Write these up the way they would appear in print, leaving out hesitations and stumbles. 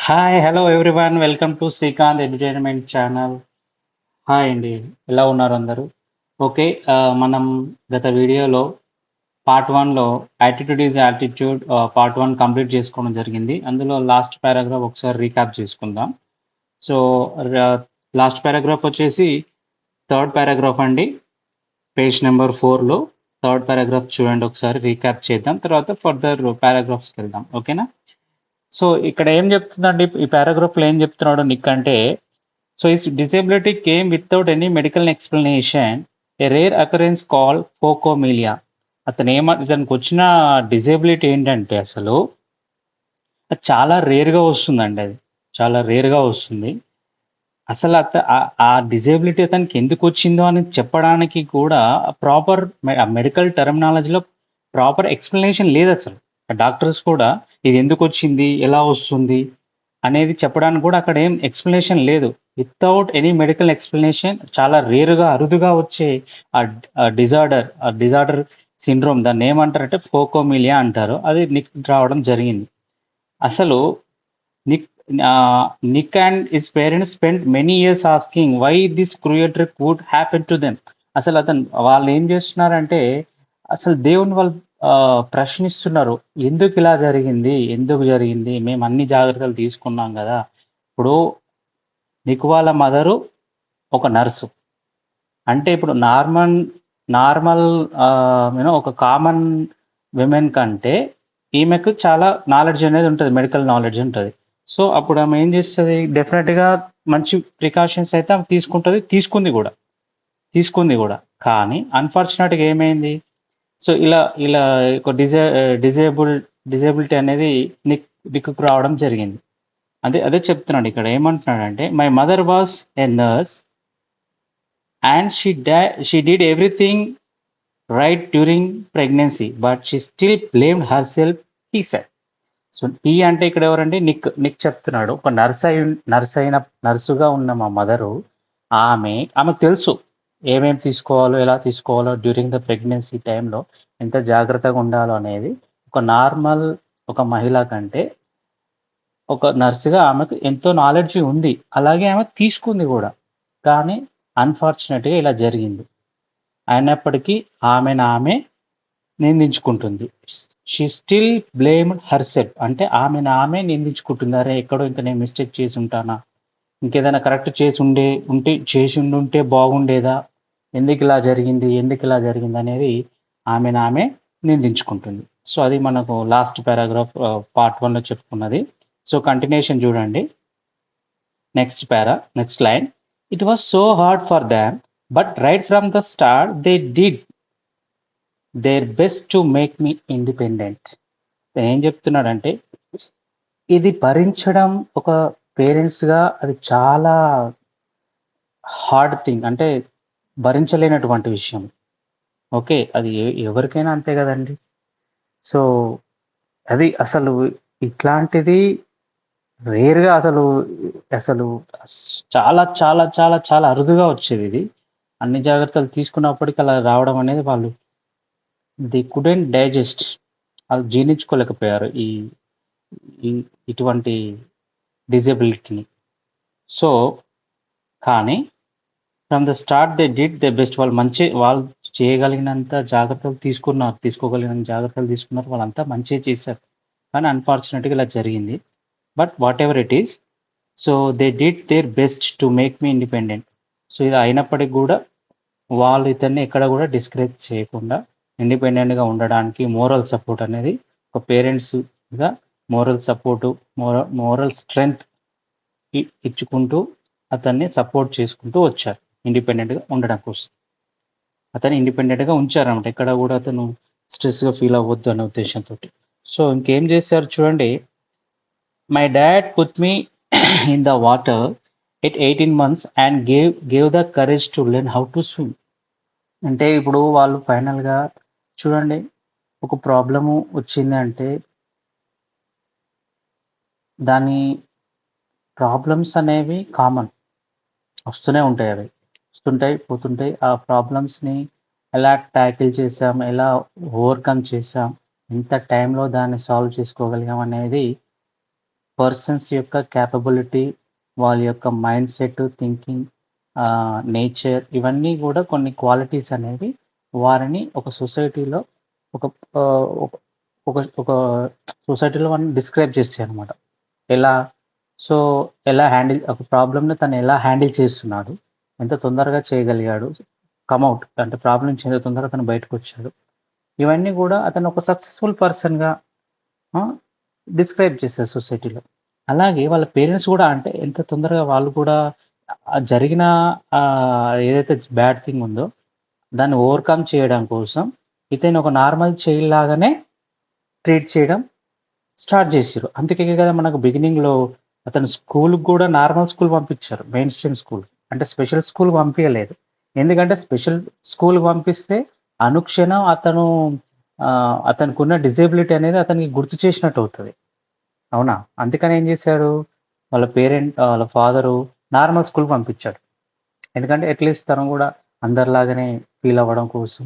Hi! Hello everyone. Welcome to Srikanth entertainment channel. Hi అండి. ఎలా ఉన్నారు అందరూ? ఓకే. మనం గత వీడియోలో పార్ట్ 1లో attitude is altitude part 1 complete చేసుకోవడం జరిగింది. అందులో లాస్ట్ పారాగ్రాఫ్ ఒకసారి రీక్యాప్ చేసుకుందాం. సో, ర లాస్ట్ పారాగ్రాఫ్ వచ్చేసి థర్డ్ పారాగ్రాఫ్ అండి. పేజ్ నంబర్ 4లో థర్డ్ పారాగ్రాఫ్ చూడండి ఒకసారి రీక్యాప్ చేద్దాం. తర్వాత ఫర్దర్ పారాగ్రాఫ్స్‌కెళ్దాం. ఓకేనా? సో, ఇక్కడ ఏం చెప్తుందండి ఈ పారాగ్రాఫ్‌లో ఏం చెప్తున్నాడు నిక్ అంటే so his disability came without any medical explanation, a rare occurrence called phocomelia. ఇతనికి వచ్చిన డిజేబిలిటీ ఏంటంటే అసలు అది చాలా రేర్గా వస్తుందండి. అది చాలా రేర్గా వస్తుంది. అసలు ఆ డిజేబిలిటీ అతనికి ఎందుకు వచ్చిందో అని చెప్పడానికి కూడా ప్రాపర్ మెడికల్ టర్మినాలజీలో ప్రాపర్ ఎక్స్ప్లెనేషన్ లేదు అసలు. డాక్టర్స్ కూడా ఇది ఎందుకు వచ్చింది, ఎలా వస్తుంది అనేది చెప్పడానికి కూడా అక్కడ ఏం ఎక్స్ప్లెనేషన్ లేదు. వితౌట్ ఎనీ మెడికల్ ఎక్స్ప్లెనేషన్ చాలా రేరుగా అరుదుగా వచ్చే డిజార్డర్ సిండ్రోమ్ దాన్ని ఏమంటారంటే ఫోకోమిలియా అంటారు. అది నిక్ రావడం జరిగింది. అసలు Nick Nick and his parents spend many years asking why this cruel trick would happen to them. అసలు వాళ్ళు ఏం చేస్తున్నారంటే అసలు దేవుని వాళ్ళు ప్రశ్నిస్తున్నారు. ఎందుకు ఇలా జరిగింది? ఎందుకు జరిగింది? మేము అన్ని జాగ్రత్తలు తీసుకున్నాం కదా! ఇప్పుడు నిక్ వాళ్ళ మదరు ఒక నర్సు. అంటే ఇప్పుడు నార్మల్ ఒక కామన్ విమెన్ కంటే ఈమెకు చాలా నాలెడ్జ్ అనేది ఉంటది. మెడికల్ నాలెడ్జ్ ఉంటది. సో, అప్పుడు ఆమె ఏం చేస్తది? డెఫినిట్‌గా మంచి ప్రికాషన్స్ అయితే ఆమె తీసుకుంటది. తీసుకుంది గూడా. కానీ అన్‌ఫార్చునేట్‌గా ఏమైంది? సో, ఇలా ఇలా ఒక డిజేబిలిటీ అనేది నిక్‌కు రావడం జరిగింది. అదే చెప్తున్నాడు ఇక్కడ. ఏమంటున్నాడంటే, my mother was a nurse and she did everything right during pregnancy but she still blamed herself he said. So, ఈ అంటే ఇక్కడ ఎవరండి? నిక్ చెప్తున్నాడు. ఒక నర్సుగా ఉన్న మా మదరు ఆమెకు తెలుసు ఏమేమి తీసుకోవాలో, ఎలా తీసుకోవాలో డ్యూరింగ్ ద ప్రెగ్నెన్సీ టైంలో ఎంత జాగ్రత్తగా ఉండాలో అనేది ఒక మహిళ కంటే ఒక నర్స్‌గా ఆమెకు ఎంతో నాలెడ్జ్ ఉంది. అలాగే ఆమె తీసుకుంది గూడా. కానీ అన్‌ఫార్చునేట్‌గా ఇలా జరిగింది. అయినప్పటికీ ఆమె నిందించుకుంటుంది. She still blamed herself. అంటే ఆమె నిందించుకుంటుంది. అరే! ఎక్కడో ఇంక నేను మిస్టేక్ చేసుంటానా? ఇంకేదైనా కరెక్ట్ చేసుండుంటే బాగుండేదా? ఎందుకిలా జరిగింది? ఎందుకిలా జరిగిందనేది ఆమె నిందించుకుంటుంది. సో, అది మనకు లాస్ట్ పారాగ్రాఫ్ పార్ట్ 1లో చెప్పుకున్నది. సో, కంటిన్యూషన్ చూడండి. Next line. It was so hard for them but right from the start they did their best to make me independent. ఏం చెప్తున్నాడంటే ఇది భరించడం ఒక పేరెంట్స్‌గా అది చాలా హార్డ్ థింగ్. అంటే భరించలేనటువంటి విషయం. ఓకే. అది ఎవరికైనా అంతే గదండీ! సో, అది అసలు ఇట్లాంటిది రేర్‌గా అసలు చాలా చాలా చాలా చాలా అరుదుగా వచ్చేదిది. అన్ని జాగ్రత్తలు తీసుకున్నప్పటికి అలా రావడం అనేది దే కుడెంట్ డైజెస్ట్. ఆళ్ళు జీర్ణించుకోలేకపోయారు. ఈ ఈ ఇటువంటి డిజబిలిటీని. సో, కానీ from the start they did they best. వాళ్ళు చేయగలిగినంత జాగ్రత్తలు తీసుకోగలిగినంత జాగ్రత్తలు తీసుకున్నారు. వాళ్ళంతా మంచిగా చేశారు. కానీ అన్‌ఫార్చునేట్‌గా ఇలా జరిగింది. But whatever it is, so they did their best to make me independent. So, ఇది అయినప్పటికి గూడా వాళ్ళు ఇతన్ని ఎక్కడ గూడా డిస్కరేజ్ చేయకుండా ఇండిపెండెంట్‌గా ఉండడానికి మోరల్ సపోర్ట్ అనేది ఒక పేరెంట్స్‌గా మోరల్ సపోర్టు, మోరల్ స్ట్రెంగ్త్ ఇచ్చుకుంటూ అతన్ని సపోర్ట్ చేసుకుంటూ వచ్చారు. ఇండిపెండెంట్‌గా ఉండడం కోసం. అతన్ని ఇండిపెండెంట్‌గా ఉంచారన్నమాట. ఎక్కడ గూడా అతను స్ట్రెస్‌గా ఫీల్ అవ్వద్దు అనే ఉద్దేశ్యంతోటి. సో, ఇంకేం చేశారు చూడండి. My dad put me in the water at 18 months and gave the courage to learn how to swim. అంటే ఇప్పుడు వాళ్ళు ఫైనల్‌గా చూడండి, ఒక ప్రాబ్లము వచ్చింది అంటే దాని ప్రాబ్లమ్స్ అనేవి కామన్. వస్తూనే ఉంటాయి అవి. వస్తుంటాయి, పోతుంటాయి. ఆ ప్రాబ్లమ్స్‌ని ఎలా టాకిల్ చేసాం, ఎలా ఓవర్‌కమ్ చేసాం, ఎంత టైంలో దాన్ని సాల్వ్ చేసుకోగలిగాం అనేది పర్సన్స్ యొక్క క్యాపబిలిటీ, వాళ్ళ యొక్క మైండ్ సెట్, థింకింగ్, నేచర్, ఇవన్నీ కూడా కొన్ని క్వాలిటీస్ అనేవి వారిని ఒక సొసైటీలో ఒక ఒక ఒక ఒక సొసైటీలో వారిని డిస్క్రైబ్ చేస్తాయి అనమాట. ఎలా సో ఎలా హ్యాండిల్ ఒక ప్రాబ్లమ్ని తను ఎలా హ్యాండిల్ చేస్తున్నాడు, ఎంత తొందరగా చేయగలిగాడు, కమ్అవుట్ అంటే ప్రాబ్లం నుంచి ఎంత తొందరగా తను బయటకు వచ్చాడు, ఇవన్నీ కూడా అతను ఒక సక్సెస్ఫుల్ పర్సన్గా డిస్క్రైబ్ చేశారు సొసైటీలో. అలాగే వాళ్ళ పేరెంట్స్ కూడా అంటే ఎంత తొందరగా వాళ్ళు కూడా జరిగిన ఏదైతే బ్యాడ్ థింగ్ ఉందో దాన్ని ఓవర్కమ్ చేయడం కోసం ఇతను ఒక నార్మల్ చైల్డ్ లాగానే ట్రీట్ చేయడం స్టార్ట్ చేసారు. అందుకే కదా మనకు బిగినింగ్లో అతను స్కూల్కి కూడా నార్మల్ స్కూల్ పంపించారు, మెయిన్ స్ట్రీమ్ స్కూల్. అంటే స్పెషల్ స్కూల్ పంపించలేదు. ఎందుకంటే స్పెషల్ స్కూల్ పంపిస్తే అనుక్షణం అతనికి ఉన్న డిజేబిలిటీ అనేది అతనికి గుర్తు చేసినట్టు అవుతుంది. అవునా? అందుకని ఏం చేశాడు వాళ్ళ ఫాదరు నార్మల్ స్కూల్ పంపించాడు. ఎందుకంటే అట్లీస్ట్ తను కూడా అందరిలాగానే ఫీల్ అవ్వడం కోసం,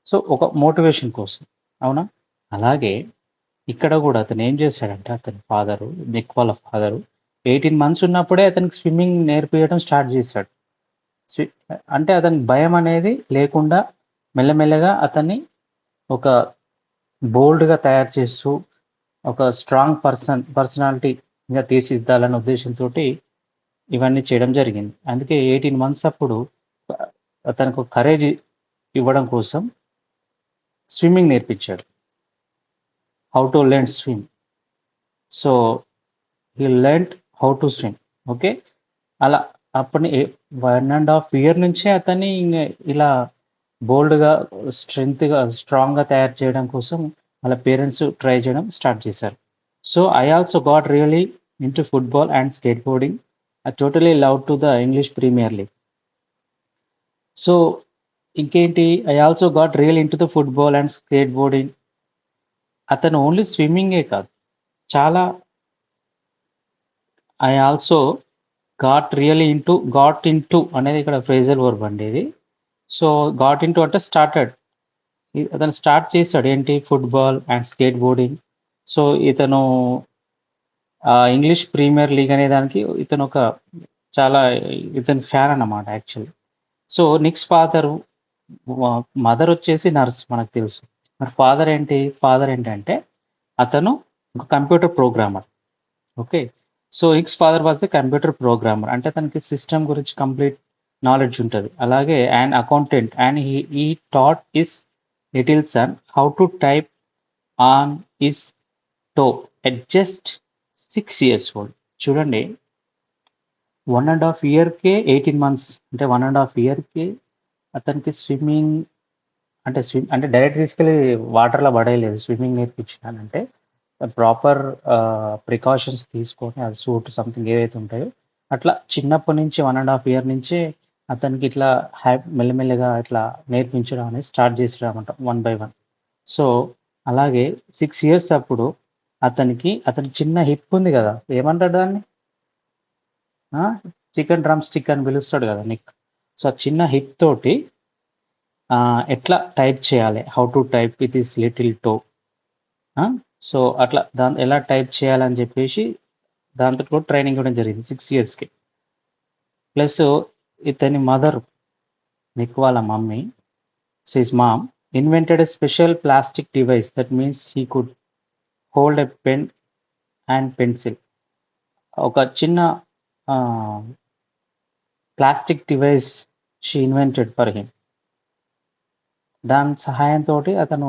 సో ఒక మోటివేషన్ కోసం. అవునా? అలాగే ఇక్కడ కూడా అతను ఏం చేశాడంటే నిక్ వాళ్ళ ఫాదరు 18 months ఉన్నప్పుడే అతనికి స్విమ్మింగ్ నేర్పించడం స్టార్ట్ చేశాడు. అంటే అతనికి భయం అనేది లేకుండా మెల్లమెల్లగా అతన్ని ఒక బోల్డ్గా తయారు చేస్తూ ఒక స్ట్రాంగ్ పర్సనాలిటీగా తీర్చిదిద్దాలనే ఉద్దేశంతో ఇవన్నీ చేయడం జరిగింది. అందుకే 18 months అప్పుడు అతనికి కరేజ్ ఇవ్వడం కోసం స్విమ్మింగ్ నేర్పించాడు. How to learn swim. So he learned how to swim. Okay, అలా అప్పటి 1.5 year నుంచే అతన్ని ఇలా బోల్డ్గా స్ట్రాంగ్గా తయారు చేయడం కోసం వాళ్ళ పేరెంట్స్ ట్రై చేయడం స్టార్ట్ చేశారు. So I also got really into football and skateboarding. I totally love to the English Premier League. So ఇంకేంటి, I also got real into the football and skateboarding. అతను only స్విమ్మింగే కాదు, చాలా I also got into అనేది ఇక్కడ phrasal verb అండి ఇది. So got into అంటే స్టార్టెడ్. అతను స్టార్ట్ చేశాడు ఏంటి, football and skateboarding. So ఇతను ఇంగ్లీష్ ప్రీమియర్ లీగ్ అనే దానికి ఇతను ఫ్యాన్ అన్నమాట యాక్చువల్లీ. సో నిక్స్ మదర్ వచ్చేసి నర్స్ మనకు తెలుసు. మరి ఫాదర్ ఏంటంటే అతను ఒక computer programmer. Okay, so Nick's father was a computer programmer, అంటే తనకి సిస్టమ్ గురించి కంప్లీట్ నాలెడ్జ్ ఉంటుంది. అలాగే and accountant, and he taught his little son how to type on is toe at just 6 years old. చూడండి, 1.5 yearకే 18 months, అంటే 1.5 yearకి అతనికి swimming అంటే direct తీసుకెళ్ళి వాటర్లో పడేయలేదు. స్విమ్మింగ్ నేర్పించినానంటే ప్రాపర్ ప్రికాషన్స్ తీసుకొని అది సూట్ సంథింగ్ ఏవైతే ఉంటాయో అట్లా చిన్నప్పటి నుంచి 1.5 year నుంచే అతనికి ఇట్లా మెల్లమెల్లగా ఇట్లా నేర్పించడం అనేది స్టార్ట్ చేసాడు అనమాట, 1 by 1. సో అలాగే 6 years అప్పుడు అతని చిన్న హిప్ ఉంది కదా, ఏమంటాడు దాన్ని, చికెన్ డ్రమ్ స్టిక్ అని పిలుస్తాడు కదా నిక్. సో ఆ చిన్న హిప్ తోటి ఎట్లా టైప్ చేయాలి, how to type with this little toe. So అట్లా ఎలా టైప్ చేయాలని చెప్పేసి దాంతో కూడా ట్రైనింగ్ ఇవ్వడం జరిగింది 6 yearsకి. ప్లస్ ఇతని మదర్, నిక్ వాళ్ళ mummy, his mom invented a special plastic device that means he could hold a pen and pencil. ఒక చిన్న plastic device she invented for him. దాని సహాయంతో అతను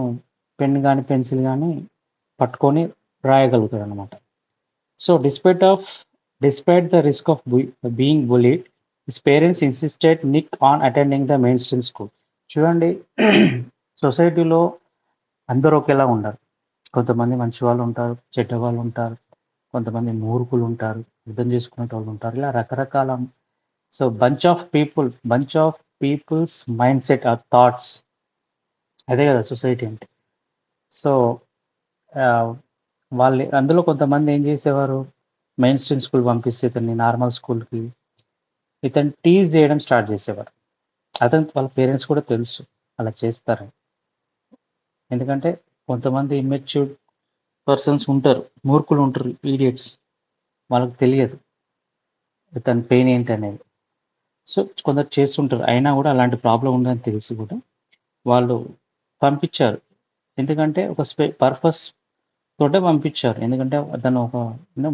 పెన్ కానీ పెన్సిల్ కానీ పట్టుకొని రాయగలుగుతాడు అనమాట. So despite the risk of being bullied, his parents insisted Nick on attending the main stream school. చూడండి, సొసైటీలో అందరూ ఒకేలా ఉండరు. కొంతమంది మంచి వాళ్ళు ఉంటారు, చెడ్డ వాళ్ళు ఉంటారు, కొంతమంది మూర్ఖులు ఉంటారు, అర్థం చేసుకునే వాళ్ళు ఉంటారు, ఇలా రకరకాల. So bunch of peoples mindset or thoughts, అదే కదా సొసైటీ అంటే. సో వాళ్ళు అందులో కొంతమంది ఏం చేసేవారు, మెయిన్ స్ట్రీమ్ స్కూల్ పంపిస్తే ఇతన్ని నార్మల్ స్కూల్కి ఇతను టీజ్ చేయడం స్టార్ట్ చేసేవారు. వాళ్ళ పేరెంట్స్ కూడా తెలుసు అలా చేస్తారని. ఎందుకంటే కొంతమంది ఇమ్మెచ్యూర్డ్ పర్సన్స్ ఉంటారు, మూర్ఖులు ఉంటారు, ఈడియట్స్. వాళ్ళకి తెలియదు తన పెయిన్ ఏంటనేది. సో, కొందరు చేస్తుంటారు. అయినా గూడా అలాంటి ప్రాబ్లమ్ ఉందని తెలిసి గూడా వాళ్ళు పంపిచ్చారు. ఎందుకంటే ఒక పర్పస్ తోటే పంపిచ్చారు. ఎందుకంటే అతను ఒక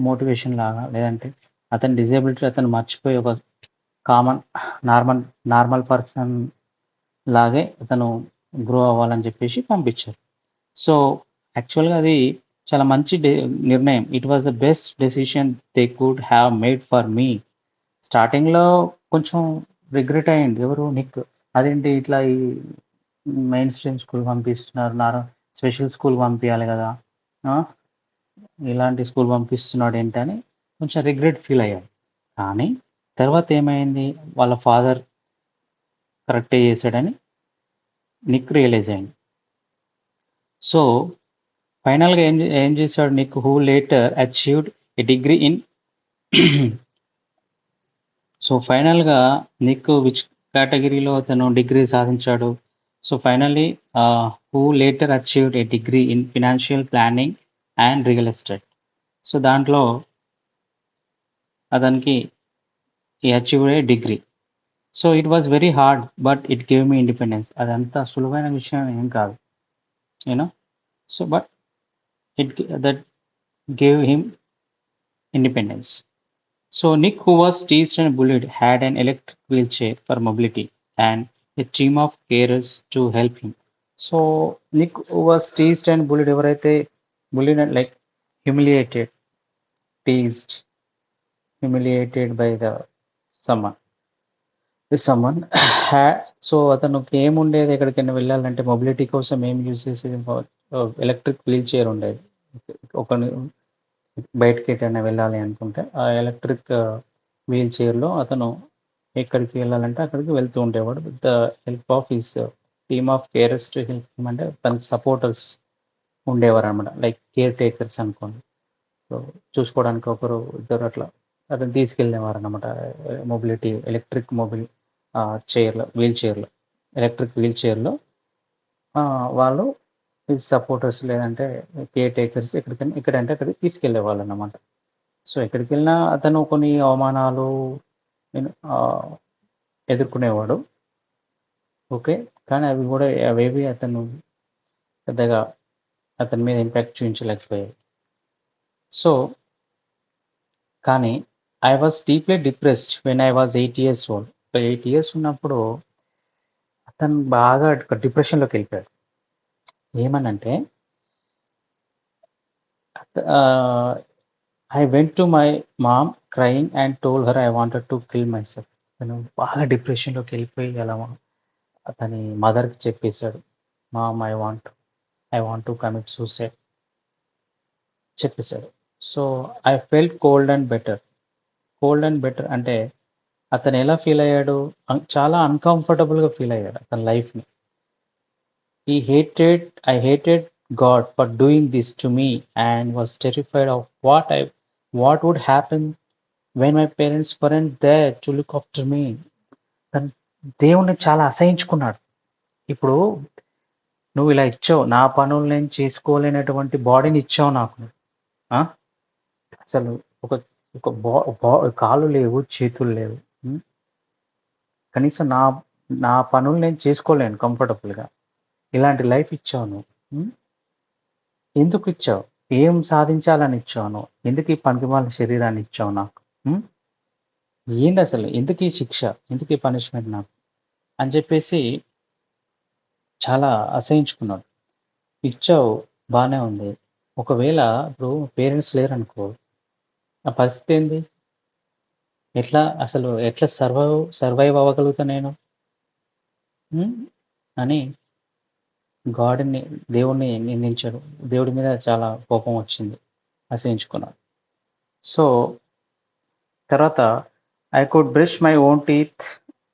మోటివేషన్ లాగా లేదంటే అతని డిజేబిలిటీ అతను మర్చిపోయి ఒక కామన్ నార్మల్ నార్మల్ పర్సన్ లాగే అతను గ్రో అవ్వాలని జెప్పేసి పంపిచ్చారు. సో, యాక్చువల్‌గా అది చాలా మంచి నిర్ణయం. It was the best decision they could have made for me. స్టార్టింగ్‌లో కొంచెం రిగ్రెట్ అయ్యిండు. ఎవరు? నిక్. అదేంటి ఇట్లా ఈ మెయిన్ స్ట్రీమ్ స్కూల్ పంపిస్తున్నారు. స్పెషల్ స్కూల్ పంపియాలి గదా! ఆ! ఇలాంటి స్కూల్ పంపిస్తున్నాడేంటని కొంచెం రిగ్రెట్ ఫీల్ అయ్యాడు. కానీ తర్వాత ఏమైంది? వాళ్ళ ఫాదర్ కరెక్టే చేసాడని నిక్ రియలైజ్ అయింది. సో, ఫైనల్‌గా ఏం చేశాడు Nick who later achieved a degree in so, ఫైనల్‌గా నిక్ విచ్ కేటగిరీలో అతను డిగ్రీ సాధించాడు? So, finally who later achieved a degree in financial planning and real estate. So, దాంట్లో అతనికి he achieved a degree. So, it was very hard but it gave me independence. అదంతా సులువైన విషయం ఏం కాదు. You know? So, but that gave him independence. So Nick, who was teased and bullied, had an electric wheelchair for mobility and a team of carers to help him. So Nick, who was teased and bullied, ఎవరైతే bullied and like humiliated, teased, humiliated by the someone. Someone had so అతనికి ఏముండేది ఎక్కడికైనా వెళ్ళాలంటే mobility కోసం ఏం use చేసేది electric wheel chair ఉండేది. ఒక బయటకి ఎటైనా వెళ్ళాలి అనుకుంటే ఆ ఎలక్ట్రిక్ వీల్ చైర్లో అతను ఎక్కడికి వెళ్ళాలంటే అక్కడికి వెళ్తూ ఉండేవాడు with the help of his team of carers to help అంటే తనకి సపోర్టర్స్ ఉండేవారు అనమాట లైక్ కేర్ టేకర్స్ అనుకోండి. సో చూసుకోవడానికి ఒకరు ఇద్దరు అట్లా అతను తీసుకెళ్ళేవారు అనమాట మొబిలిటీ ఎలక్ట్రిక్ చైర్లో ఎలక్ట్రిక్ వీల్ చైర్లో వాళ్ళు సపోర్టర్స్ లేదంటే కేర్ టేకర్స్ ఎక్కడంటే అక్కడికి తీసుకెళ్ళేవాళ్ళు అన్నమాట. సో ఎక్కడికి వెళ్ళినా అతను కొన్ని అవమానాలు ఎదుర్కొనేవాడు. ఓకే. కానీ అవేవి అతను పెద్దగా అతని మీద ఇంపాక్ట్ చూపించలేకపోయాయి. సో కానీ I was deeply depressed when I was 8 years old. 8 years ఉన్నప్పుడు అతను బాగా డిప్రెషన్‌లోకి వెళ్ళిపోయాడు. ఏమనంటే I went to my mom crying and told her I wanted to kill myself. తను బాగా డిప్రెషన్‌లోకి వెళ్ళిపోయి అలా అతని మదర్‌కి చెప్పేసాడు. Mom I want to commit suicide చెప్పేసాడు. So I felt cold and better అంటే అతను ఎలా ఫీల్ అయ్యాడు? చాలా అన్‌కంఫర్టబుల్‌గా ఫీల్ అయ్యాడు అతని లైఫ్‌ని. I hated God for doing this to me and was terrified of what would happen when my parents weren't there to look after me. తను దేవుణ్ణి చాలా అసహించుకున్నాడు. ఇప్పుడు నువ్వు ఇలా ఇచ్చావు. నా పనులు నేను చేసుకోలేనటువంటి బాడీని ఇచ్చావు నాకు. ఆ! అసలు ఒక ఒక కాళ్ళు లేవు, చేతులు లేవు. కనీసం నా పనులు నేను చేసుకోలేను కంఫర్టబుల్‌గా. ఇలాంటి లైఫ్ ఇచ్చావు నువ్వు. ఎందుకు ఇచ్చావు? ఏం సాధించాలని ఇచ్చావు నువ్వు? ఎందుకు ఈ పనికిమాలిన శరీరాన్ని ఇచ్చావు నాకు? ఏందసలు? ఎందుకు ఈ శిక్ష? ఎందుకు ఈ పనిష్మెంట్ నాకు? అని చెప్పేసి చాలా అసహించుకున్నాడు. ఇచ్చావు బానే ఉంది. ఒకవేళ ఇప్పుడు పేరెంట్స్ లేరనుకో, ఆ పరిస్థితి ఏంది? ఎట్లా సర్వైవ్ అవ్వగలుగుతా నేను? అని దేవుడిని నిందించాడు. దేవుడి మీద చాలా కోపం వచ్చింది. అసహించుకున్నాడు. సో తర్వాత I could brush my own teeth.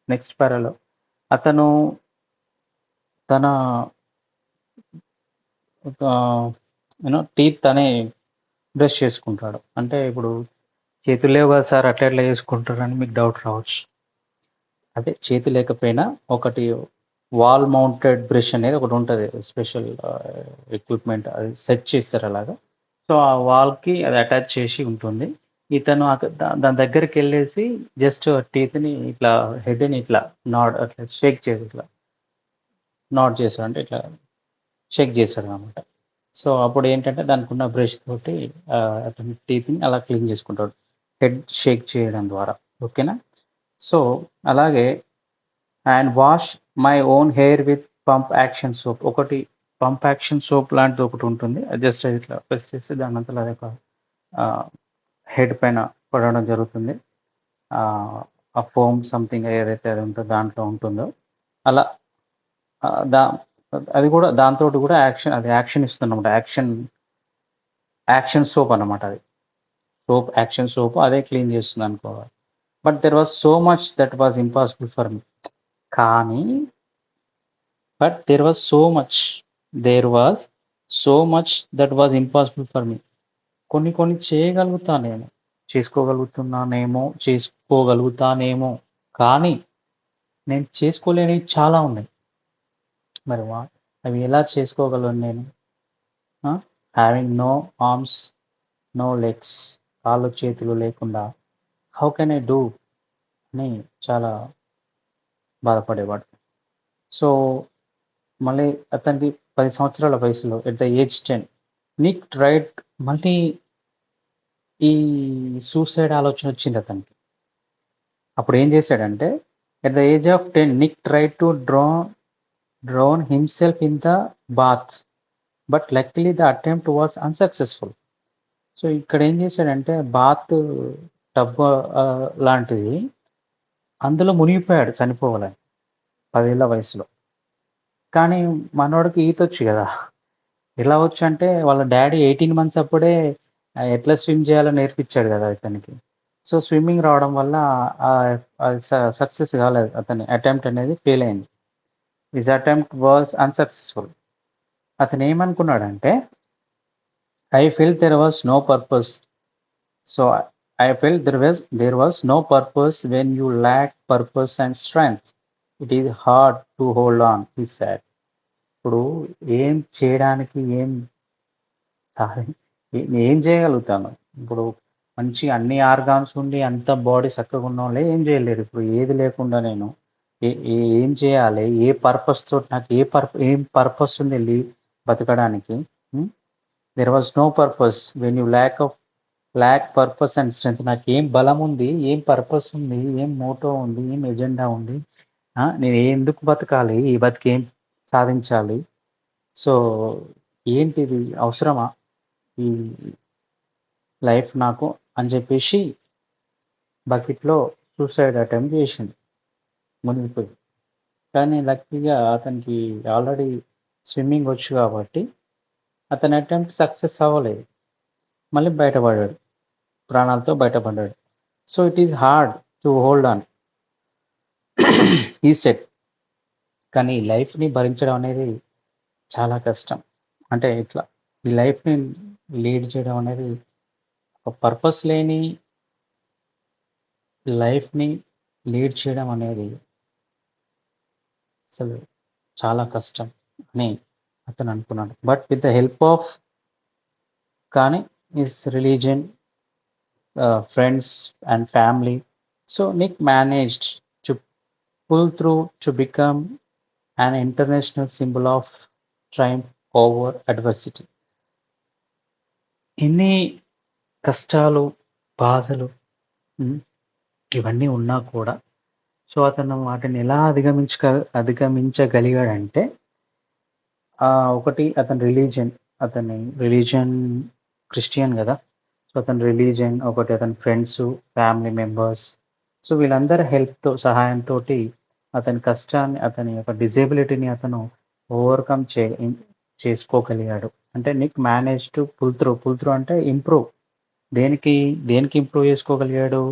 Next పారాలో అతను తన టీత్ తనే బ్రష్ చేసుకుంటాడు. అంటే ఇప్పుడు చేతులు లేవు కదా సార్ అట్లా ఎట్లా చేసుకుంటారని మీకు డౌట్ రావచ్చు. అదే చేతి లేకపోయినా ఒకటి వాల్ మౌంటెడ్ బ్రష్ అనేది ఒకటి ఉంటుంది. స్పెషల్ ఎక్విప్మెంట్ అది సెట్ చేస్తారు అలాగా. సో ఆ వాల్కి అది అటాచ్ చేసి ఉంటుంది. ఇతను దాని దగ్గరికెళ్ళేసి జస్ట్ టీత్‌ని ఇట్లా హెడ్‌ని ఇట్లా అట్లా షేక్ చేసి ఇట్లా నాడ్ చేశాడు. అంటే ఇట్లా షేక్ చేశాడనమాట. సో, అప్పుడేంటంటే దానికున్న బ్రష్ తోటి అతని టీత్‌ని అలా క్లీన్ చేసుకుంటాడు. హెడ్ షేక్ చేయడం ద్వారా. ఓకేనా? సో, అలాగే and wash my own hair with pump action soap. ఒకటి పంప్ యాక్షన్ సోప్ లాంటిది ఒకటుంటుంది. అది జస్ట్ ఇట్లా ప్రెస్ చేస్తే దానంతట అదే ఒక ఆహ్, హెడ్ పైన పడడం జరుగుతుంది. ఆ ఫోమ్ సంథింగ్ ఏదైతే అది ఉంటుందో దాంట్లో ఉంటుందో అలా ఆహ్, దా అది కూడా దాంతోటి కూడా యాక్షన్ ఇస్తుందన్నమాట. యాక్షన్ సోప్ అన్నమాట అది. యాక్షన్ సోప్ అదే క్లీన్ చేస్తుందనుకోవాలి. But there was so much that was impossible for me. కానీ but there was so much that was impossible for me. కొన్ని చేయగలుగుతా నేను. చేసుకోగలుగుతానేమో. కానీ నేను చేసుకోలేనివి చాలా ఉన్నాయి. మరి అవి ఎలా చేసుకోగలను నేను? Having no arms, no legs, కాళ్ళు చేతులు లేకుండా హౌ కెన్ ఐ డూ అని చాలా బాధపడేవాడు. సో, మళ్ళీ అతనికి 10 సంవత్సరాల వయసులో at the age 10 Nick tried మళ్ళీ ఈ సూసైడ్ ఆలోచన వచ్చింది అతనికి. అప్పుడు ఏం చేశాడంటే at the age of 10 Nick tried to drown himself in the bath. But luckily the attempt was unsuccessful. So, ఇక్కడ ఏం చేశాడంటే బాత్ టబ్ లాంటిది అందులో మునిగిపోయాడు చనిపోవాలని 10 ఏళ్ల వయసులో. కానీ మనోడికి ఈతొచ్చు గదా! ఎలా వచ్చంటే వాళ్ళ డ్యాడీ 18 మంత్స్ అప్పుడే ఎట్లా స్విమ్ చేయాలో నేర్పించాడు గదా! ఇతనికి. సో, స్విమ్మింగ్ రావడం వల్ల అది సక్సెస్ కాలేదు. అతని అటెంప్ట్ అనేది ఫెయిల్ అయింది. His attempt was unsuccessful. అతనేమనుకున్నాడంటే I felt there was no purpose. So I felt there was no purpose when you lack purpose and strength. It is hard to hold on, he said. ఇప్పుడు ఏం చేయడానికి ఏం చేయగలుగుతాను? ఇప్పుడు మంచి అన్ని organs ఉండి అంత బాడీ చక్కగా ఉన్నోళ్ళే ఏం చేయలేరు. ఇప్పుడు ఏది లేకుండా నేను ఏం చేయాలి? ఏ పర్పస్ తోటి నాకు ఏం పర్పస్ ఉంది బతకడానికి? Hmm. There was no purpose when you lack purpose and strength. నాకేం బలం ఉంది, ఏం పర్పస్ ఉంది, ఏం మోటో ఉంది, ఏం ఎజెండా ఉంది, నేను ఎందుకు బతకాలి, ఈ బతికేం సాధించాలి, సో ఏంటిది అవసరమా ఈ లైఫ్ నాకు అని చెప్పేసి బకెట్లో సూసైడ్ అటెంప్ట్ చేసింది మునిగిపోయి. కానీ లక్కీగా అతనికి ఆల్రెడీ స్విమ్మింగ్ వచ్చు కాబట్టి అతని అటెంప్ట్ సక్సెస్ అవ్వలేదు. మళ్ళీ బయటపడ్డాడు. ప్రాణాలతో బయటపడ్డాడు. So it is hard to hold on ఈ సెట్. కానీ లైఫ్ని భరించడం అనేది చాలా కష్టం. అంటే ఇట్లా ఈ లైఫ్ని లీడ్ చేయడం అనేది ఒక పర్పస్ లేని లైఫ్ని లీడ్ చేయడం అనేది అసలు చాలా కష్టం అని అతను అనుకున్నాడు. But with the help of కానీ his religion, friends and family. So Nick managed to pull through to become an international symbol of triumph over adversity. ఇన్ని కష్టాలు, బాధలు ఇవన్నీ ఉన్నా కూడా సో అతను వాటిని ఎలా అధిగమించగలిగాడంటే ఒకటి అతని రిలీజియన్ క్రిస్టియన్ కదా. సో అతని రిలీజియన్ ఒకటి, అతని ఫ్రెండ్స్, ఫ్యామిలీ మెంబర్స్, సో వీళ్ళందరి హెల్ప్తో సహాయంతో అతని కష్టాన్ని, అతని యొక్క డిజేబిలిటీని అతను ఓవర్కమ్ చేసుకోగలిగాడు. అంటే Nick manage to pull through అంటే ఇంప్రూవ్. దేనికి ఇంప్రూవ్ చేసుకోగలిగాడు?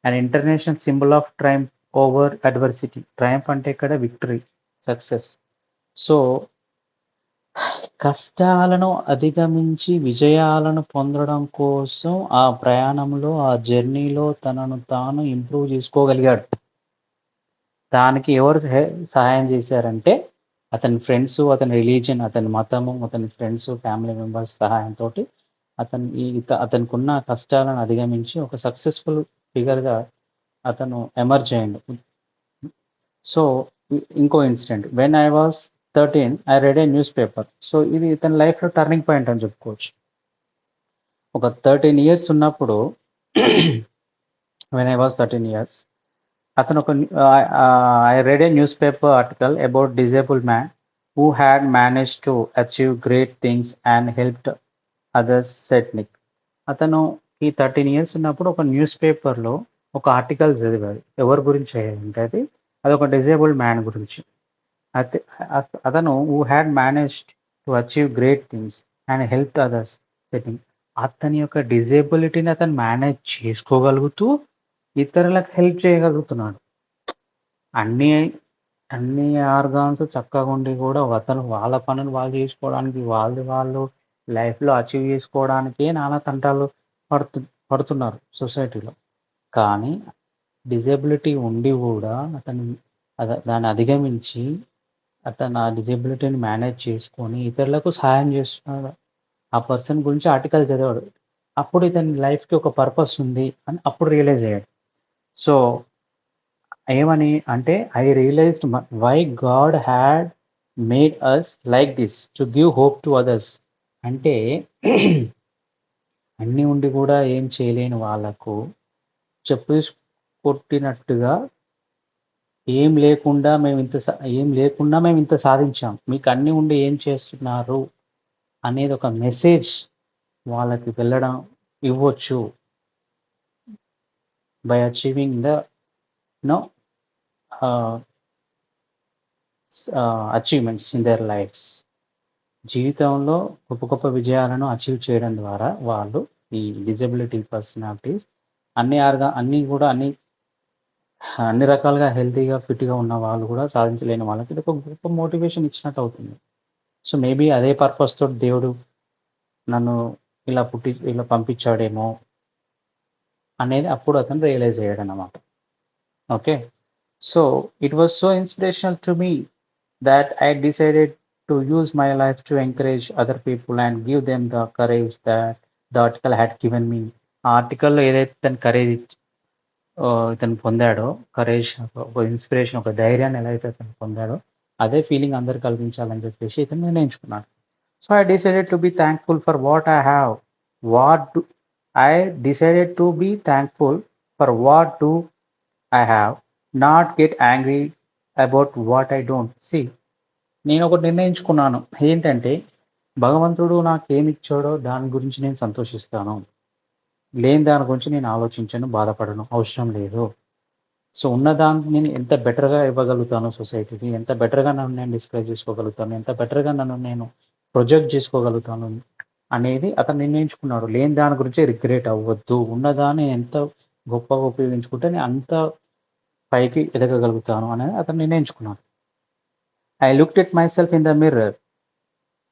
And international symbol of triumph over adversity. Triumph అంటే ఇక్కడ విక్టరీ, సక్సెస్. సో కష్టాలను అధిగమించి విజయాలను పొందడం కోసం ఆ ప్రయాణంలో, ఆ జర్నీలో తనను తాను ఇంప్రూవ్ చేసుకోగలిగాడు. దానికి ఎవరు సహాయం చేశారంటే అతని ఫ్రెండ్స్, అతని రిలీజియన్, అతని మతము, అతని ఫ్రెండ్స్, ఫ్యామిలీ మెంబర్స్ సహాయంతో అతనికున్న కష్టాలను అధిగమించి ఒక సక్సెస్ఫుల్ ఫిగర్గా అతను ఎమర్జ్ అయ్యిండు. సో ఇంకో incident, when I was 13 I read A news paper. So ఇది ఇతని లైఫ్లో టర్నింగ్ పాయింట్ అని చెప్పుకోవచ్చు. ఒక 13 ఇయర్స్ ఉన్నప్పుడు వెన్ ఐ వాస్ 13 ఇయర్స్ అతను ఒక I read A news paper article about disabled man who had manage to achieve great things and helped others set Nick. అతను ఈ 13 ఇయర్స్ ఉన్నప్పుడు ఒక న్యూస్ పేపర్లో ఒక ఆర్టికల్ చదివాడు. ఎవరి గురించి అంటే అది ఒక డిజేబుల్డ్ మ్యాన్ గురించి. అయితే అతను who had managed to achieve great things and help others setting. అతని యొక్క డిజేబిలిటీని అతను మేనేజ్ చేసుకోగలుగుతూ ఇతరులకు హెల్ప్ చేయగలుగుతున్నాడు. అన్ని అన్ని ఆర్గాన్స్ చక్కగా ఉండి కూడా అతను వాళ్ళ పనులు వాళ్ళు చేసుకోవడానికి వాళ్ళు లైఫ్లో అచీవ్ చేసుకోవడానికే నానా తంటాలు పడుతున్నారు సొసైటీలో. కానీ డిజేబిలిటీ ఉండి కూడా అతను దాన్ని అధిగమించి అతను ఆ డిజేబిలిటీని మేనేజ్ చేసుకొని ఇతరులకు సహాయం చేస్తున్నాడు. ఆ పర్సన్ గురించి ఆర్టికల్ చదివాడు. అప్పుడు ఇతని లైఫ్కి ఒక పర్పస్ ఉంది అని అప్పుడు రియలైజ్ అయ్యాడు. సో ఏమని అంటే, I realized why God had made us like this to give hope to others. అంటే అన్నీ ఉండి కూడా ఏం చేయలేని వాళ్ళకు చెప్పు కొట్టినట్టుగా ఏం లేకుండా మేము ఇంత సాధించాం, మీకు అన్నీ ఉండి ఏం చేస్తున్నారు అనేది ఒక మెసేజ్ వాళ్ళకి వెళ్ళడం ఇవ్వచ్చు by achieving the achievements in their lifes. జీవితంలో గొప్ప గొప్ప విజయాలను అచీవ్ చేయడం ద్వారా వాళ్ళు ఈ డిజబిలిటీ పర్సనాలిటీస్ అన్ని రకాలుగా హెల్తీగా ఫిట్గా ఉన్న వాళ్ళు కూడా సాధించలేని వాళ్ళకి ఇది ఒక గొప్ప మోటివేషన్ ఇచ్చినట్టు అవుతుంది. సో మేబీ అదే పర్పస్ తోటి దేవుడు నన్ను ఇలా పంపించాడేమో అనేది అప్పుడు అతను రియలైజ్ అయ్యాడు అన్నమాట. Okay, so it was so inspirational to me that I decided to use my life to encourage other people and give them the courage that the article had given me. ఆ ఆర్టికల్లో ఏదైతే తను ఇతను పొందాడో, courage, ఒక inspiration, ఒక ధైర్యాన్ని ఎలా అయితే తను పొందాడో అదే ఫీలింగ్ అందరు కల్పించాలని చెప్పేసి ఇతను నిర్ణయించుకున్నాడు. So I decided to be thankful for what I have. I decided to be thankful for what do I have, not get angry about what I don't see. నేను ఒకటి నిర్ణయించుకున్నాను, ఏంటంటే భగవంతుడు నాకు ఏమి ఇచ్చాడో దాని గురించి నేను సంతోషిస్తాను, లేని దాని గురించి నేను ఆలోచించను, బాధపడను, అవసరం లేదు. సో ఉన్నదాన్ని నేను ఎంత బెటర్గా ఇవ్వగలుగుతాను సొసైటీకి, ఎంత బెటర్గా నన్ను నేను డిస్క్రైబ్ చేసుకోగలుగుతాను, ఎంత బెటర్గా నన్ను నేను ప్రొజెక్ట్ చేసుకోగలుగుతాను అనేది అతను నిర్ణయించుకున్నాడు. లేని దాని గురించి రిగ్రెట్ అవ్వద్దు, ఉన్నదాన్ని ఎంత గొప్పగా ఉపయోగించుకుంటే నేను అంత పైకి ఎదగగలుగుతాను అనేది అతను నిర్ణయించుకున్నాను. I looked at myself in the mirror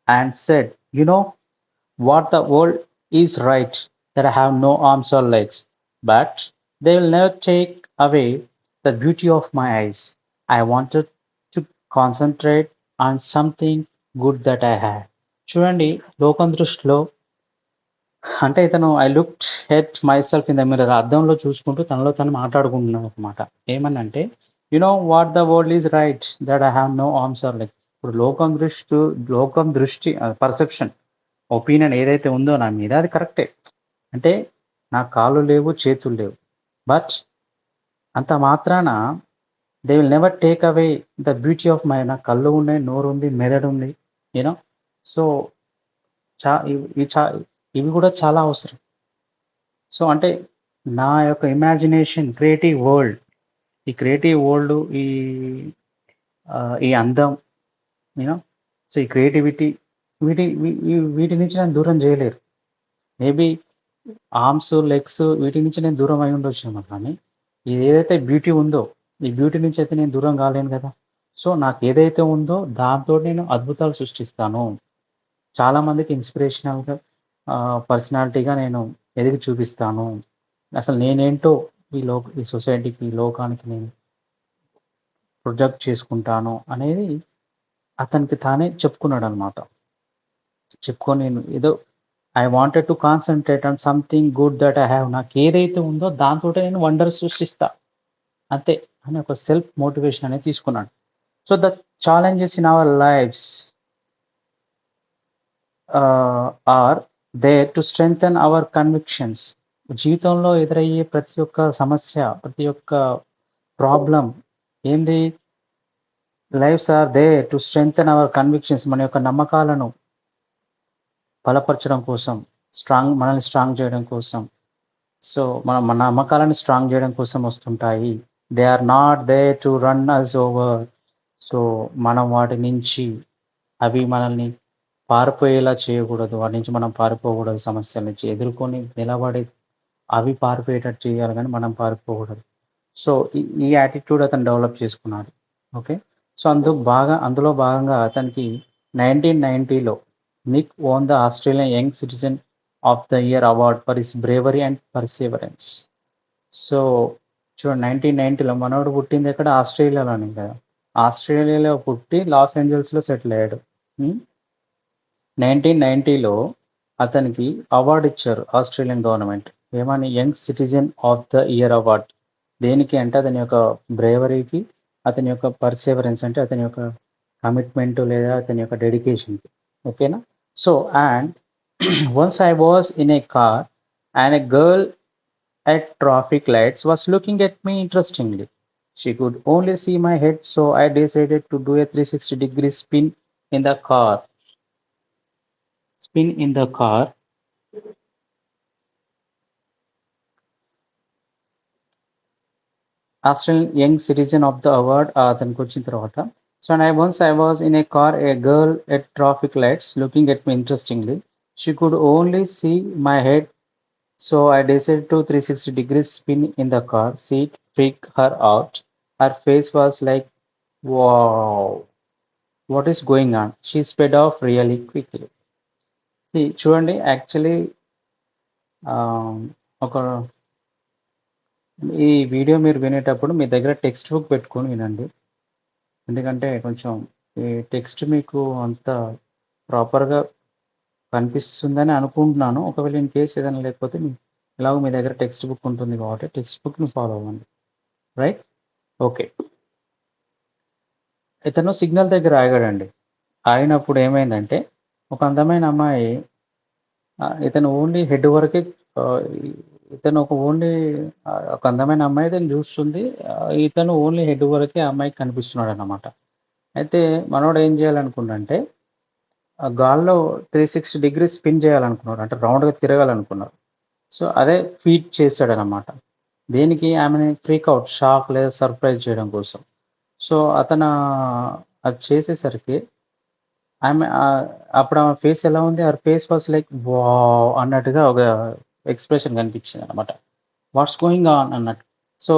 and said, you know what, the world is right that I have no arms or legs, but they will never take away the beauty of my eyes. I wanted to concentrate on something good that I had. చూడండి, లోకం దృష్టిలో అంటే ఇతను I looked at myself in the mirror, అద్దంలో చూసుకుంటూ తనలో తను మాట్లాడుకుంటున్నాను అనమాట. ఏమనంటే, you know what the world is right that I have no arms or legs. ఇప్పుడు లోకం దృష్టి పర్సెప్షన్, ఒపీనియన్ ఏదైతే ఉందో నా మీద అది కరెక్టే. అంటే నాకు కాళ్ళు లేవు, చేతులు లేవు, బట్ అంత మాత్రాన they will never take away the beauty of my. నాకు కళ్ళు ఉన్నాయి, నోరు ఉంది, మెదడు ఉంది, యూనో. సో ఇవి కూడా చాలా అవసరం. సో అంటే నా యొక్క ఇమాజినేషన్, క్రియేటివ్ వరల్డ్, ఈ క్రియేటివ్ వరల్డ్, ఈ అందం, యూనో, సో ఈ క్రియేటివిటీ, వీటి నుంచి నేను దూరం చేయలేరు. మేబీ ఆర్మ్స్, లెగ్స్ వీటి నుంచి నేను దూరం అయి ఉండొచ్చేమో, కానీ ఇది ఏదైతే బ్యూటీ ఉందో ఈ బ్యూటీ నుంచి అయితే నేను దూరం కాలేను కదా. సో నాకు ఏదైతే ఉందో దాంతో నేను అద్భుతాలు సృష్టిస్తాను, చాలామందికి ఇన్స్పిరేషనల్గా పర్సనాలిటీగా నేను ఎదిగి చూపిస్తాను, అసలు నేనేంటో ఈ సొసైటీకి, ఈ లోకానికి నేను ప్రొజెక్ట్ చేసుకుంటాను అనేది అతనికి తానే చెప్పుకున్నాడు అనమాట. చెప్పుకొని నేను ఏదో I wanted to concentrate on something good that I have. నాకు ఏదైతే ఉందో దాంతోటే నేను వండర్స్ సృష్టిస్తా అంతే అని ఒక సెల్ఫ్ మోటివేషన్ అనేది తీసుకున్నాడు. So the challenges in our lives are there to strengthen our convictions. జీవితంలో ఎదురయ్యే ప్రతి ఒక్క సమస్య, ప్రతి ఒక్క ప్రాబ్లం ఏంది, lives are there to strengthen our convictions, మన యొక్క నమ్మకాలను బలపరచడం కోసం, మనల్ని స్ట్రాంగ్ చేయడం కోసం. సో మన నమ్మకాలను స్ట్రాంగ్ చేయడం కోసం వస్తుంటాయి. They are not there to run us over. సో మనం వాటి నుంచి అవి మనల్ని పారిపోయేలా చేయకూడదు, వాటి నుంచి మనం పారిపోకూడదు, సమస్యల నుంచి ఎదుర్కొని నిలబడి అవి పారిపోయేటట్టు చేయాలి కానీ మనం పారిపోకూడదు. సో ఈ యాటిట్యూడ్ అతను డెవలప్ చేసుకున్నాడు. ఓకే, సో అందులో భాగంగా అతనికి 1990లో Nick won the Australian Young Citizen of the Year award for his bravery and perseverance. So చూడండి, 1990లో మనోడు పుట్టింది ఎక్కడ, ఆస్ట్రేలియాలోనే కదా. ఆస్ట్రేలియాలో పుట్టి లాస్ ఏంజల్స్లో సెటిల్ అయ్యాడు. 1990లో అతనికి అవార్డు ఇచ్చారు ఆస్ట్రేలియన్ గవర్నమెంట్. ఏమని? Young citizen of the year award. దేనికి అంటే అతని యొక్క బ్రేవరీకి, అతని యొక్క పర్సేవరెన్స్ అంటే అతని యొక్క కమిట్మెంట్ లేదా అతని యొక్క డెడికేషన్కి. ఓకేనా? So and once I was in a car and a girl at traffic lights was looking at me interestingly. She could only see my head, so I decided to do a 360-degree spin in the car. Australian Young Citizen of the Award అతనికి వచ్చిన తర్వాత. So and once I was in a car, a girl at traffic lights looking at me interestingly. She could only see my head, so I decided to 360-degree spin in the car seat, freak her out. Her face was like, wow, what is going on? She sped off really quickly. See, చూడండి, actually ఒక ఈ video మీరు వినేటప్పుడు మీ దగ్గర text book పెట్టుకొని వినండి. ఎందుకంటే కొంచెం ఈ టెక్స్ట్ మీకు అంత ప్రాపర్గా కనిపిస్తుందని అనుకుంటున్నాను. ఒకవేళ ఇన్ కేసు ఏదైనా లేకపోతే ఎలాగో మీ దగ్గర టెక్స్ట్ బుక్ ఉంటుంది కాబట్టి టెక్స్ట్ బుక్ని ఫాలో అవ్వండి. రైట్? ఓకే, ఇతను సిగ్నల్ దగ్గర ఆగాడండి. ఆగినప్పుడు ఏమైందంటే ఒక అందమైన అమ్మాయి, ఇతను ఓన్లీ హెడ్ వరకే, ఇతను ఒక అందమైన అమ్మాయి ఇతను చూస్తుంది. ఇతను ఓన్లీ హెడ్ వరకే ఆ అమ్మాయికి కనిపిస్తున్నాడు అన్నమాట. అయితే మనోడు ఏం చేయాలనుకున్నాడంటే ఆ గాల్లో 360 స్పిన్ చేయాలనుకున్నాడు, అంటే రౌండ్గా తిరగాలనుకున్నాడు. సో అదే ఫీట్ చేశాడనమాట. దేనికి? ఆమెని ఫ్రీక్అవుట్, షాక్ లేదా సర్ప్రైజ్ చేయడం కోసం. సో అతను అది చేసేసరికి ఆమె అప్పుడు ఆమె ఫేస్ ఎలా ఉంది? Her face was like wow అన్నట్టుగా ఒక ఎక్స్ప్రెషన్ కనిపించింది అనమాట. వాట్స్ గోయింగ్ ఆన్ అన్నట్టు. సో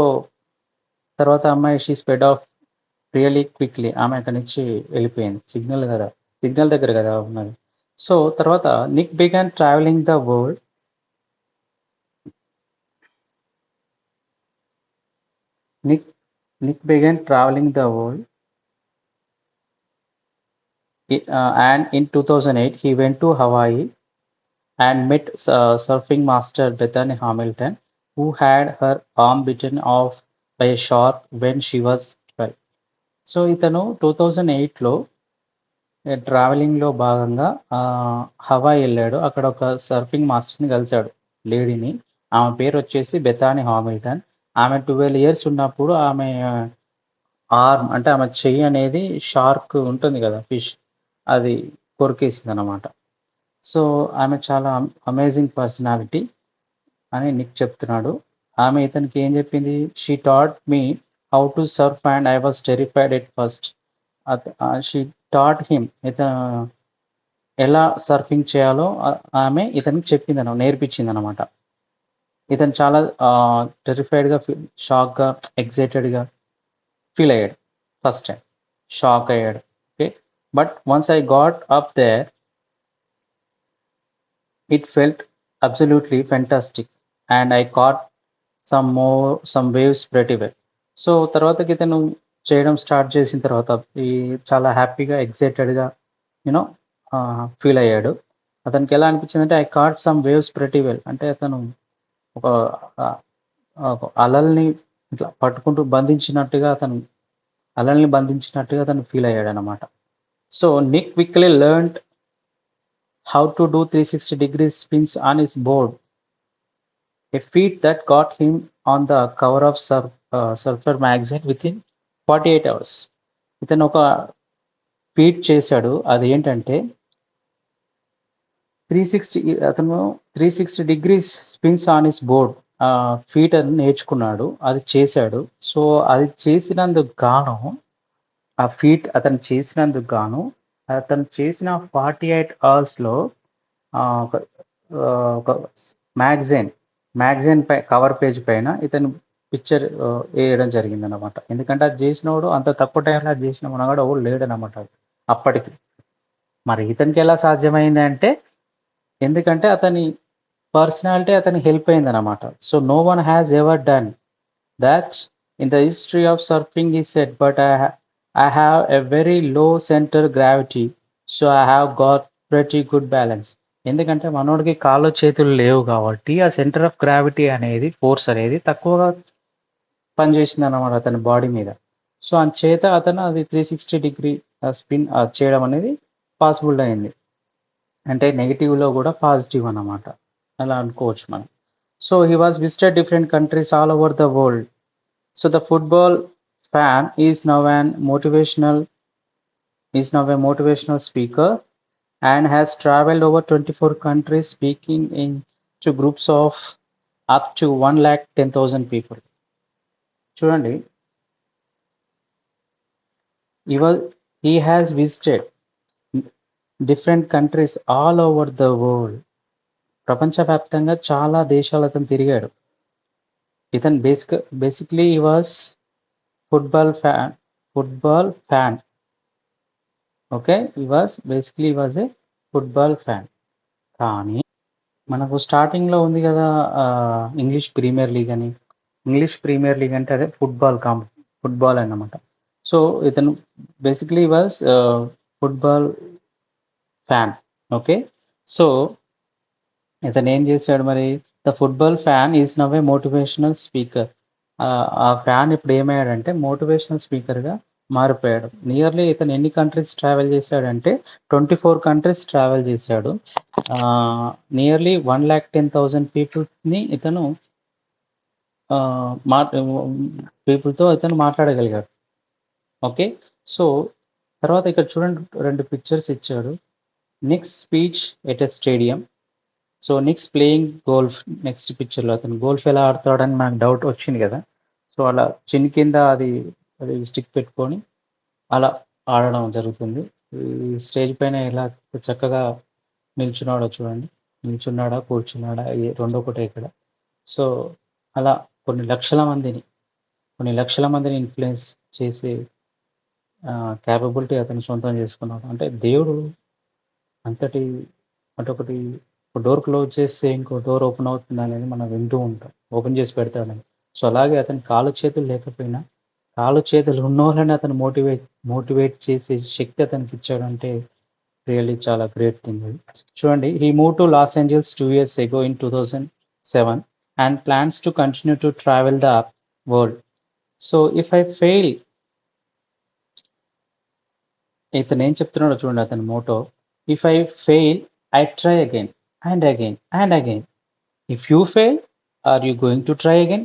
తర్వాత అమ్మాయి she sped off really quickly. ఆమె అక్కడి నుంచి వెళ్ళిపోయింది. సిగ్నల్ దగ్గర కదా ఉన్నది. సో తర్వాత Nick began travelling the world. Nick began traveling the world, and in 2008 he went to Hawaii and met surfing master Bethany Hamilton, who had her arm bitten off by a shark when she was 12. So ఇతను 2008లో ట్రావెలింగ్లో భాగంగా Hawaii వెళ్ళాడు. అక్కడ ఒక surfing మాస్టర్ని కలిశాడు, లేడీని. ఆమె పేరు వచ్చేసి బెథానీ హామిల్టన్. ఆమె 12 ఇయర్స్ ఉన్నప్పుడు ఆమె ఆర్మ్ అంటే ఆమె చెయ్యి అనేది షార్క్ ఉంటుంది కదా, ఫిష్, అది కొరికేసింది అనమాట. సో ఆమె చాలా అమేజింగ్ పర్సనాలిటీ అని నిక్ చెప్తున్నాడు. ఆమె ఇతనికి ఏం చెప్పింది? She taught me how to surf and I was terrified at first. She taught him, ఇతను ఎలా సర్ఫింగ్ చేయాలో ఆమె ఇతనికి చెప్పింది, నేర్పించింది అనమాట. ఇతను చాలా టెరిఫైడ్గా, షాక్గా, ఎగ్జైటెడ్గా ఫీల్ అయ్యాడు. ఫస్ట్ టైం షాక్ అయ్యాడు. Okay, but once I got up there it felt absolutely fantastic and I caught some waves pretty well. So తర్వాతకి ఇతను చేయడం స్టార్ట్ చేసిన తర్వాత చాలా హ్యాపీగా, ఎగ్జైటెడ్గా యూనో ఫీల్ అయ్యాడు. అతనికి ఎలా అనిపించిందంటే I caught some waves pretty well. అంటే అతను ఒక ఒక అలల్ని ఇట్లా పట్టుకుంటూ బంధించినట్టుగా అలల్ని బంధించినట్టుగా అతను ఫీల్ అయ్యాడనమాట. So Nick quickly learned how to do 360 degrees spins on his board, a feat that got him on the cover of Surfer magazine within 48 hours. ఇతను ఒక ఫీట్ చేశాడు. అదేంటంటే 360 degrees spins on his board feet అని నేర్చుకున్నాడు. అది చేశాడు. So అది చేసినందుకు గాను ఆ ఫీట్ అతను చేసినందుకు గాను అతను చేసిన 48 అవర్స్లో ఒక ఒక మ్యాగజైన్ పై కవర్ పేజ్ పైన ఇతను పిక్చర్ వేయడం జరిగిందనమాట. ఎందుకంటే అది చేసినవాడు అంత తక్కువ టైంలో అది చేసిన మనగాడు ఎవడు లేడనమాట అప్పటికి. మరి ఇతనికి ఎలా సాధ్యమైంది అంటే ఎందుకంటే అతని పర్సనాలిటీ అతనికి హెల్ప్ అయిందనమాట. So no one has ever done that in the history of surfing, he said, but I have a very low center gravity, so I have got pretty good balance. ఎందుకంటే మనోడికి కాళ్ళు చేతులు లేవు కాబట్టి ఆ centre of gravity అనేది force అనేది తక్కువగా పనిచేసింది అనమాట అతని బాడీ మీద. సో అంచేత అతను అది 360 డిగ్రీ స్పిన్ చేయడం అనేది పాసిబుల్ అయింది. అంటే నెగిటివ్లో కూడా పాజిటివ్ అన్నమాట, అలా అనుకోవచ్చు మనం. So he was visited different countries all over the world. So the football fan is now a motivational speaker and has traveled over 24 countries speaking in to groups of up to 1,10,000 people. చూడండి, he has visited different countries all over the world. ప్రపంచవ్యాప్తంగా చాలా దేశాలు అతను తిరిగాడు. ఇతను basically he was football fan. Okay, he was a football fan. కానీ మనకు స్టార్టింగ్లో ఉంది కదా ఇంగ్లీష్ ప్రీమియర్ లీగ్ అని. ఇంగ్లీష్ ప్రీమియర్ లీగ్ అంటే అదే ఫుట్బాల్ అన్నమాట. సో ఇతను basically was football fan. Okay, so ఇతను ఏం చేశాడు మరి, the football fan is now A motivational speaker. ఆ ఫ్యాన్ ఇప్పుడు ఏమయ్యాడంటే మోటివేషనల్ స్పీకర్గా మారిపోయాడు. నియర్లీ ఇతను ఎన్ని కంట్రీస్ ట్రావెల్ చేశాడంటే 24 కంట్రీస్ ట్రావెల్ చేశాడు. నియర్లీ 1,10,000 పీపుల్ని ఇతను పీపుల్తో ఇతను మాట్లాడగలిగాడు. ఓకే, సో తర్వాత ఇక్కడ చూడండి 2 పిక్చర్స్ ఇచ్చాడు. Nick's speech at a stadium. So Nick's playing golf. Next పిక్చర్లో అతను గోల్ఫ్ ఎలా ఆడతాడని మనకు డౌట్ వచ్చింది కదా. సో అలా చిన్న కింద అది స్టిక్ పెట్టుకొని అలా ఆడడం జరుగుతుంది. ఈ స్టేజ్ పైన ఎలా చక్కగా నిల్చున్నాడో చూడండి. నిల్చున్నాడా కూర్చున్నాడా రెండో ఒకటే ఇక్కడ. సో అలా కొన్ని లక్షల మందిని ఇన్ఫ్లుయెన్స్ చేసే క్యాపబిలిటీ అతను సొంతం చేసుకున్నాడు. అంటే దేవుడు అంతటి అంటే ఒకటి డోర్ క్లోజ్ చేస్తే ఇంకో డోర్ ఓపెన్ అవుతుంది అనేది మనం వింటూ ఉంటాం, ఓపెన్ చేసి పెడతాడని. సో అలాగే అతని కాళ్ళు చేతులు లేకపోయినా కాళ్ళు చేతులు ఉన్న వాళ్ళని అతను మోటివేట్ చేసే శక్తి అతనికి ఇచ్చాడంటే రియల్లీ చాలా గ్రేట్ థింగ్. చూడండి, he move to Los Angeles 2 years ago in 2007 and plans to continue to travel the world. So if I fail, ఇతను ఏం చెప్తున్నాడో చూడండి అతని motto, if I fail I try again and again and again. If you fail are you going to try again.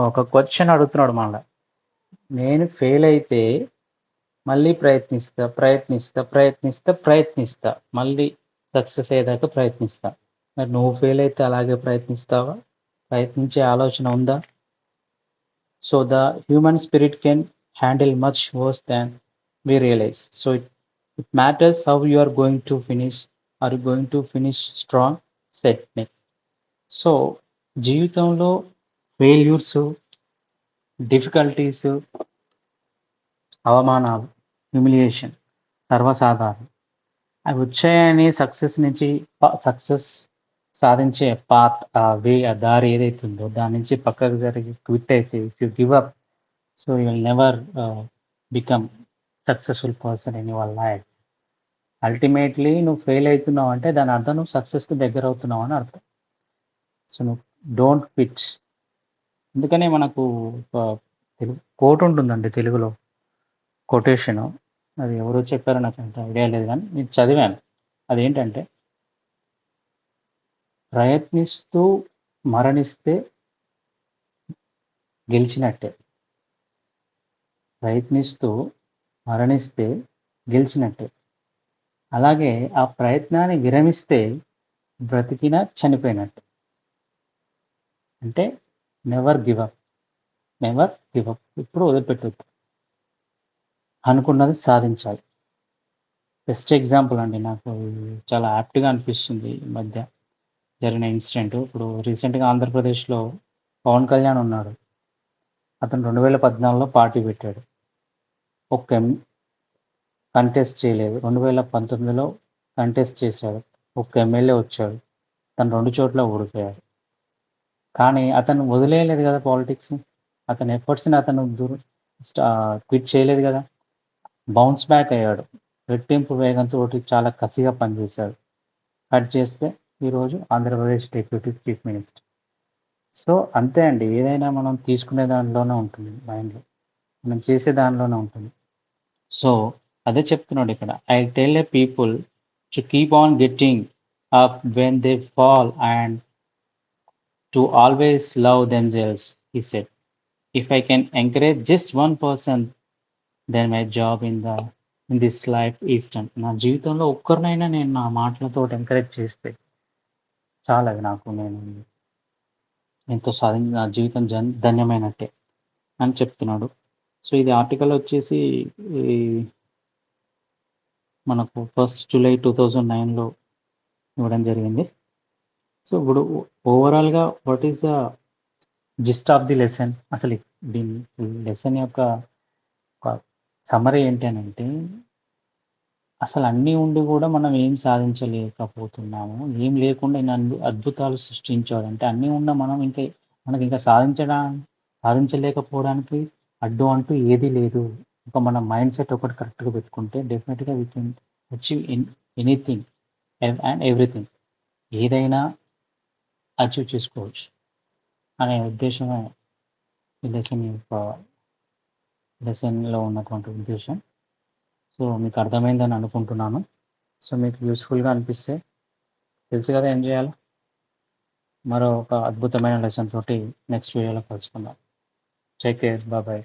ఒక question అడుగుతున్నాడు మళ్ళీ. నేను fail అయితే మళ్ళీ ప్రయత్నిస్తా మళ్ళీ సక్సెస్ అయ్యేదాకా ప్రయత్నిస్తా. మరి నువ్వు ఫెయిల్ అయితే అలాగే ప్రయత్నిస్తావా? ప్రయత్నించే ఆలోచన ఉందా? So the human spirit can handle much worse than we realize. So it matters how you are going to finish. Are you going to finish strong? Set Nick. So జీవితంలో failures, difficulties, అవమానాలు, humiliation సర్వసాధారణం. అవి వచ్చాయని success సాధించే path, ఆ వే, ఆ దారి ఏదైతే ఉందో దాని నుంచి పక్కకు జరిగి క్విట్ అయితే, if you give up, so you will never become successful person in your life. Ultimately నువ్వు ఫెయిల్ అవుతున్నావు అంటే దాని అర్థం నువ్వు సక్సెస్కి దగ్గర అవుతున్నావు అని అర్థం. సో నువ్వు డోంట్ పిచ్. అందుకనే మనకు ఒక తెలుగు కోట్ ఉంటుందండి తెలుగులో, కొటేషను. అది ఎవరో చెప్పారో నాకు అంత ఐడియా లేదు కానీ నేను చదివాను. అదేంటంటే, ప్రయత్నిస్తూ మరణిస్తే గెలిచినట్టే. ప్రయత్నిస్తూ మరణిస్తే గెలిచినట్టే. అలాగే ఆ ప్రయత్నాన్ని విరమిస్తే బ్రతికినా చనిపోయినట్టే. అంటే never give up. Never give up. ఇప్పుడు వదిలిపెట్టొద్దు. అనుకున్నది సాధించాలి. బెస్ట్ ఎగ్జాంపుల్ అండి నాకు చాలా యాప్ట్‌గా అనిపిస్తుంది ఈ మధ్య జరిగిన ఇన్సిడెంట్. ఇప్పుడు రీసెంట్‌గా ఆంధ్రప్రదేశ్‌లో పవన్ కళ్యాణ్ ఉన్నాడు. అతను 2014లో పార్టీ పెట్టాడు. ఒక్క కంటెస్ట్ చేయలేదు. 2019లో కంటెస్ట్ చేశాడు. ఒక్క ఎమ్మెల్యే వచ్చాడు. తను 2 చోట్ల ఓడిపోయాడు. కానీ అతను వదిలేయలేదు కదా పాలిటిక్స్‌ని. అతని ఎఫర్ట్స్‌ని అతను క్విట్ చేయలేదు కదా! బౌన్స్ బ్యాక్ అయ్యాడు. రెట్టింపు వేగంతోటి చాలా కసిగా పనిచేశాడు. కట్ చేస్తే ఈరోజు Andhra Pradesh deputy chief minister. So అంతే అండి. ఏదైనా మనం తీసుకునే దానిలోనే ఉంటుంది మైండ్‌లో. మనం చేసే దానిలోనే ఉంటుంది. సో అదే చెప్తున్నాడు ఇక్కడ. I tell a people to keep on getting up when they fall and to always love themselves he said. If I can encourage just one person then my job in this life is done. నా జీవితంలో ఒక్కరినైనా నేను నా మాటలతోటి encourage చేస్తే చాలు, అది నాకు నేను ఎంతో నా జీవితం ధన్యమైనట్టే అని చెప్తున్నాడు. సో ఇది ఆర్టికల్ వచ్చేసి ఈ మనకు 1 జూలై 2009లో ఇవ్వడం జరిగింది. సో ఇప్పుడు ఓవరాల్‌గా what is the gist of the lesson? అసలు దీని లెసన్ యొక్క ఒక సమ్మరీ ఏంటి అనంటే, అసలు అన్నీ ఉండి కూడా మనం ఏం సాధించలేకపోతున్నాము. ఏం లేకుండా ఇన్ని అద్భుతాలు సృష్టించాడు. అంటే అన్నీ ఉన్న మనం మనకింకా సాధించలేకపోవడానికి అడ్డు అంటూ ఏదీ లేదు. ఒక మన మైండ్ సెట్ ఒకటి కరెక్ట్‌గా పెట్టుకుంటే డెఫినిట్‌గా we can achieve anything and everything. ఏదైనా అచీవ్ చేసుకోవచ్చు అనే ఉద్దేశమే ఈ లెసన్‌లో ఉన్నటువంటి ఉద్దేశ్యం. సో మీకు అర్థమైందని అనుకుంటున్నాను. సో మీకు యూజ్‌ఫుల్‌గా అనిపిస్తే తెలుసు కదా ఏం చేయాలో. మరో ఒక అద్భుతమైన లెసన్ తోటి నెక్స్ట్ వీడియోలో కలుసుకుందాం. Take care. బాయ్.